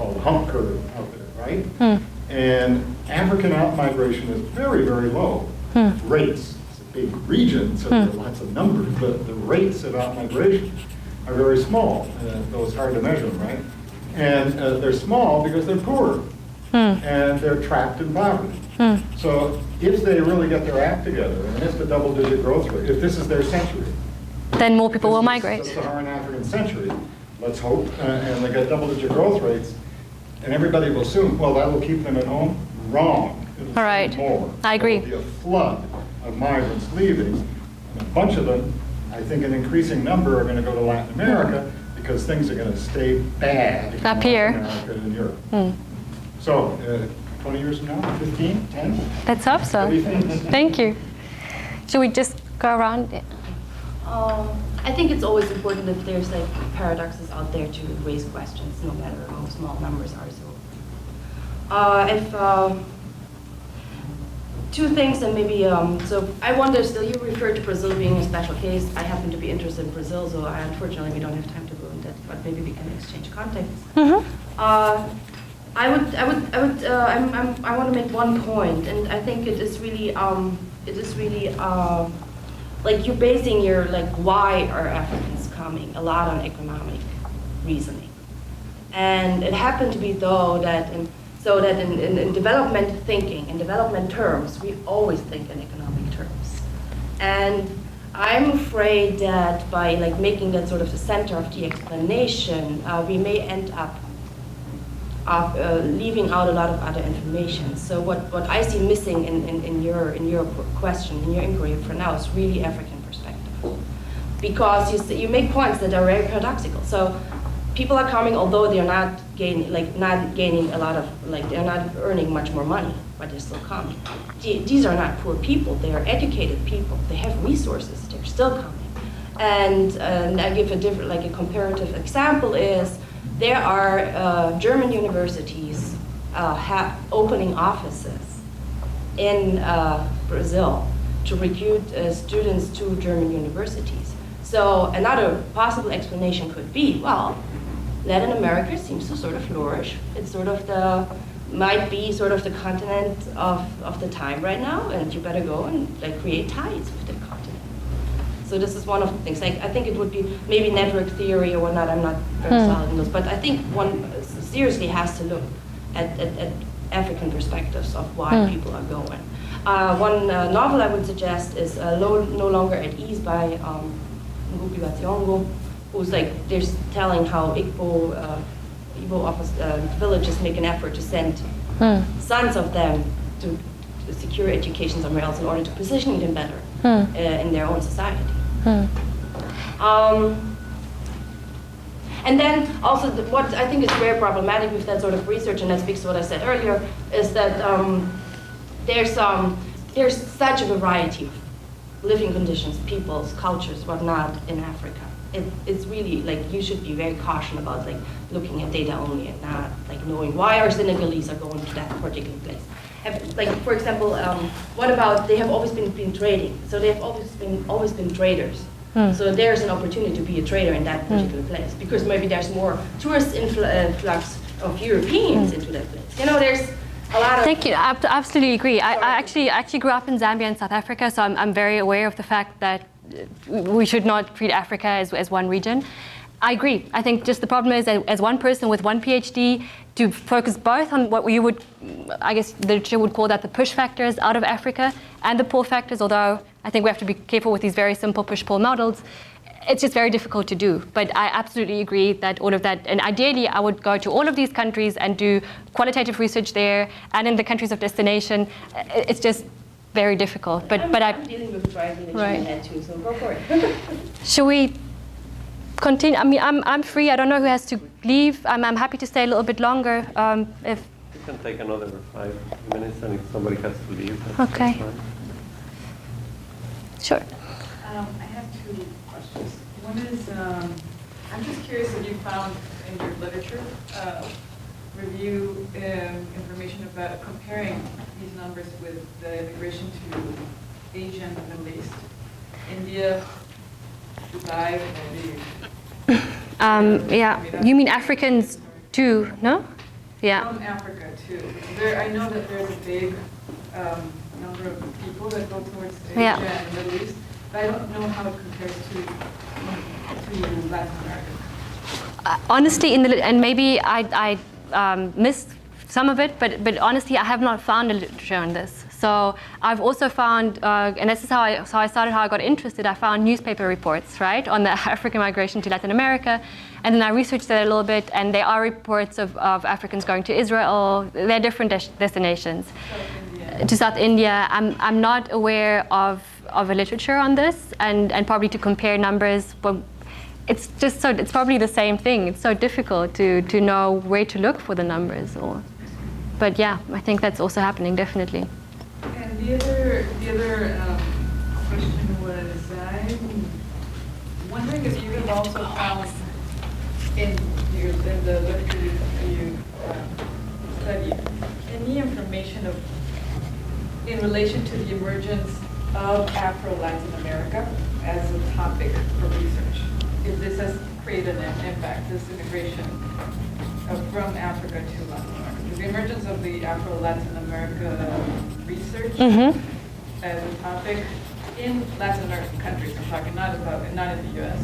called hump curve out there, right? And African out-migration is very, very low. Rates, it's a big region, so there are lots of numbers, but the rates of out-migration are very small, though it's hard to measure them, right? And they're small because they're poor, and they're trapped in poverty. So if they really get their act together, and if the double-digit growth rate, if this is their century, then more people will migrate. The Saharan African century, let's hope, and they get double-digit growth rates, and everybody will assume, well, that will keep them at home. Wrong. It'll All right. more. I agree. There will be a flood of migrants leaving, and a bunch of them, I think an increasing number, are going to go to Latin America because things are going to stay bad in Up here. Latin America and Europe. So, 20 years from now, 15, 10? Let's hope so. Thank you. Should we just go around? I think it's always important if there's like paradoxes out there to raise questions, no matter how small numbers are. So, two things, and maybe so I wonder. Still, you referred to Brazil being a special case. I happen to be interested in Brazil, so unfortunately we don't have time to go into that. But maybe we can exchange contacts. I want to make one point, and I think it is really like you're basing your like why are Africans coming a lot on economic reasoning, and it happened to be though that in development thinking, in development terms, we always think in economic terms, and I'm afraid that by like making that sort of the center of the explanation, we may end up leaving out a lot of other information. So what I see missing in your question, in your inquiry for now, is really African perspective, because you make points that are very paradoxical. So people are coming, although they're not gaining a lot of they're not earning much more money, but they're still coming. These are not poor people; they are educated people. They have resources. They're still coming. And I give a comparative example is. There are German universities opening offices in Brazil to recruit students to German universities. So another possible explanation could be, well, Latin America seems to sort of flourish. It's sort of might be sort of the continent of the time right now, and you better go and create ties with the continent. So this is one of the things. I think it would be maybe network theory or whatnot. I'm not very solid in those, but I think one seriously has to look at African perspectives of why people are going. One novel I would suggest is No Longer at Ease by Ngugi wa Thiong'o, who's they're telling how Igbo villages make an effort to send sons of them to secure education somewhere else in order to position them better in their own society. And then also what I think is very problematic with that sort of research, and that speaks to what I said earlier, is that there's such a variety of living conditions, peoples, cultures, whatnot in Africa. It's really you should be very cautious about looking at data only and not knowing why our Senegalese are going to that particular place. For example, what about they have always been trading? So they have always been traders. So there's an opportunity to be a trader in that particular place because maybe there's more tourist influx of Europeans into that place. There's a lot of. Thank you. I absolutely agree. I actually grew up in Zambia and South Africa, so I'm very aware of the fact that we should not treat Africa as one region. I agree. I think just the problem is that as one person with one PhD to focus both on what you would, I guess the literature would call that the push factors out of Africa and the pull factors, although I think we have to be careful with these very simple push-pull models. It's just very difficult to do. But I absolutely agree that all of that, and ideally I would go to all of these countries and do qualitative research there and in the countries of destination. It's just very difficult. But I'm dealing with triangulation in that too, so go for it. Should we continue? I mean, I'm free. I don't know who has to leave. I'm happy to stay a little bit longer. If you can take another 5 minutes, and if somebody has to leave, that's okay. fine. Sure. I have 2 questions. One is, I'm just curious if you found in your literature review information about comparing these numbers with the immigration to Asia and the Middle East, India, Dubai, maybe. Yeah, you mean Africans too, no? Yeah. from Africa too. I know that there's a big number of people that go towards Asia Yeah. and the Middle East, but I don't know how it compares to Latin America. Honestly, and maybe I missed some of it, but honestly, I have not found a literature on this. So I've also found, and this is how I started, how I got interested. I found newspaper reports, right, on the African migration to Latin America, and then I researched that a little bit, and there are reports of Africans going to Israel. There are different destinations. To South India. I'm not aware of a literature on this, and probably to compare numbers, but it's just it's probably the same thing. It's so difficult to know where to look for the numbers. But yeah, I think that's also happening, definitely. And the other question was, I'm wondering if you have also found in the literature you studied any information in relation to the emergence of Afro-Latin America as a topic for research. If this has created an impact, this immigration from Africa to Latin America. The emergence of the Afro-Latin America research as a topic in Latin American countries, I'm talking not in the US.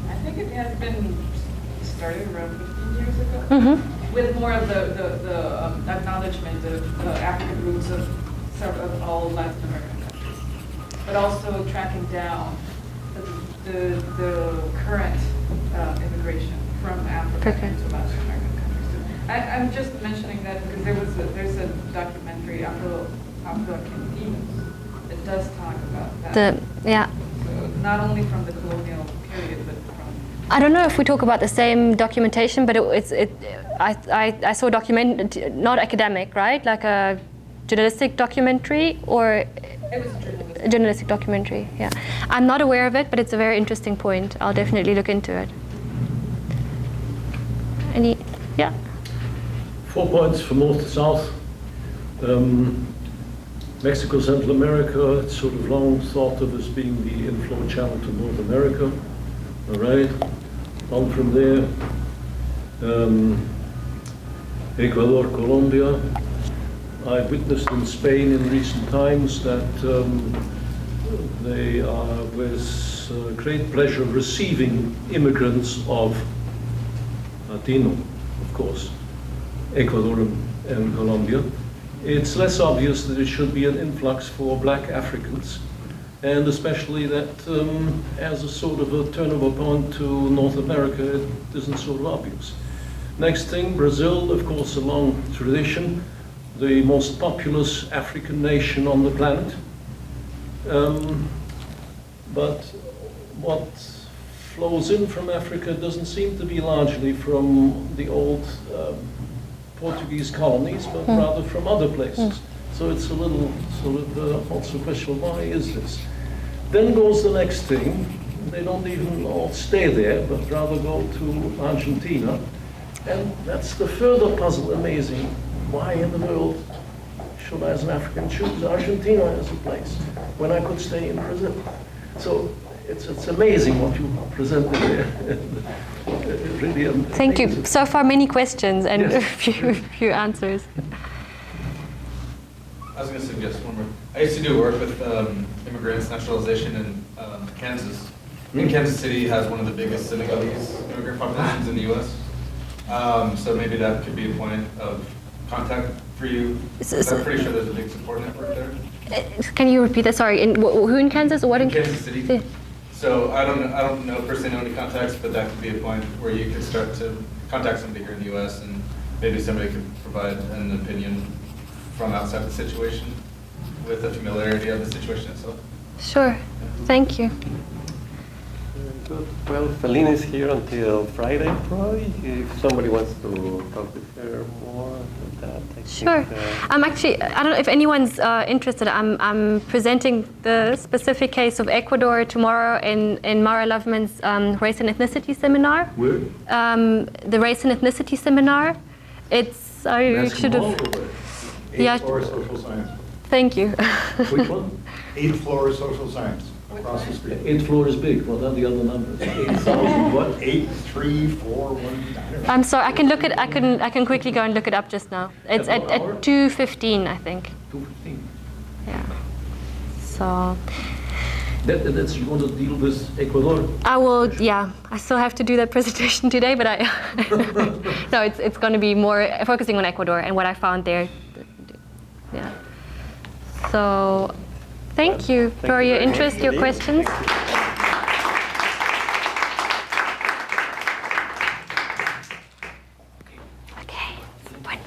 I think it has been started around 15 years ago, with more of the acknowledgement of the African roots of all Latin American countries, but also tracking down the current immigration from Africa into Latin American countries. So I'm just mentioning that because there's a documentary, Afro-Argentinos, that does talk about that. Yeah. So not only from the colonial period, but from... I don't know if we talk about the same documentation, but I saw not academic, right? Like a journalistic documentary, or It was a journalistic documentary. Yeah, I'm not aware of it, but it's a very interesting point. I'll definitely look into it. Yeah. 4 points from north to south. Mexico, Central America, it's sort of long thought of as being the inflow channel to North America. All right, on from there. Ecuador, Colombia. I witnessed in Spain in recent times that they are with great pleasure receiving immigrants of Latino, of course, Ecuador and Colombia. It's less obvious that it should be an influx for black Africans, and especially that as a sort of a turnover point to North America, it isn't sort of obvious. Next thing, Brazil, of course, a long tradition, the most populous African nation on the planet. But what flows in from Africa doesn't seem to be largely from the old Portuguese colonies, but rather from other places. So it's a little sort of also question, why is this? Then goes the next thing. They don't even all stay there, but rather go to Argentina. And that's the further puzzle amazing. Why in the world should I, as an African, choose Argentina as a place when I could stay in Brazil? So it's amazing what you presented there. Really amazing. Thank you. So far, many questions and Yes. a few answers. I was going to suggest one more. I used to do work with immigrants, naturalization in Kansas. And Kansas City has one of the biggest Senegalese immigrant populations in the U.S. So maybe that could be a point of contact for you. I'm pretty sure there's a big support network there. Can you repeat that? Sorry, who in Kansas or what in Kansas City. So I don't know personally know any contacts, but that could be a point where you could start to contact somebody here in the U.S. and maybe somebody could provide an opinion from outside the situation with a familiarity of the situation itself. Sure. Thank you. Very good. Well, Feline is here until Friday, probably. If somebody wants to talk with her more about that, I Sure. think, I'm actually, I don't know if anyone's interested. I'm presenting the specific case of Ecuador tomorrow in Mara Loveman's Race and Ethnicity Seminar. Where? The Race and Ethnicity Seminar. It's, I should have, Eighth Yeah. floor social science. thank you. Which one? 8th floor social science. across the street. 8th floor is big, what are the other numbers? 8,000 what? 8341. I'm sorry. I can look at. I can quickly go and look it up just now. It's At what at hour? 2:15, I think. 215. Yeah. So That's you want to deal with Ecuador? I will. Yeah. I still have to do that presentation today, but I. No, it's going to be more focusing on Ecuador and what I found there. Yeah. So, thank you for your interest, your questions. Okay. Bueno.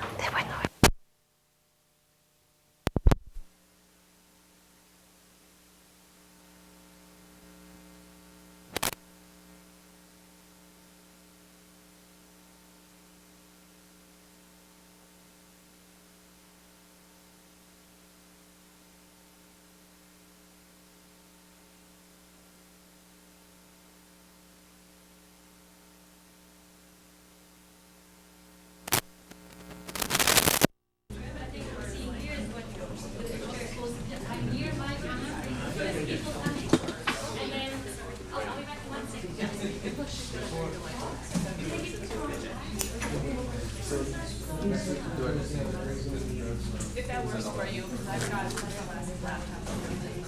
If that works for you, because I've got a laptop, so assuming it's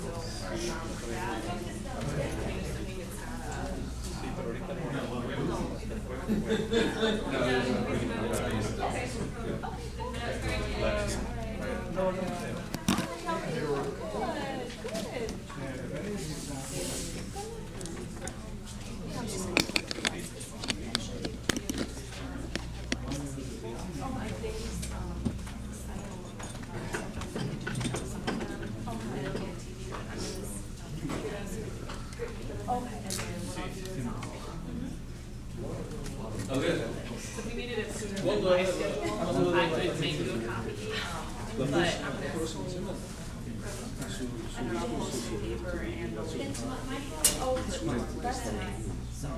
if you needed it sooner than my schedule, I could make you a copy. But I'm gonna I don't know, post the paper and the link. Oh, that's nice. So,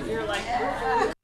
You're like,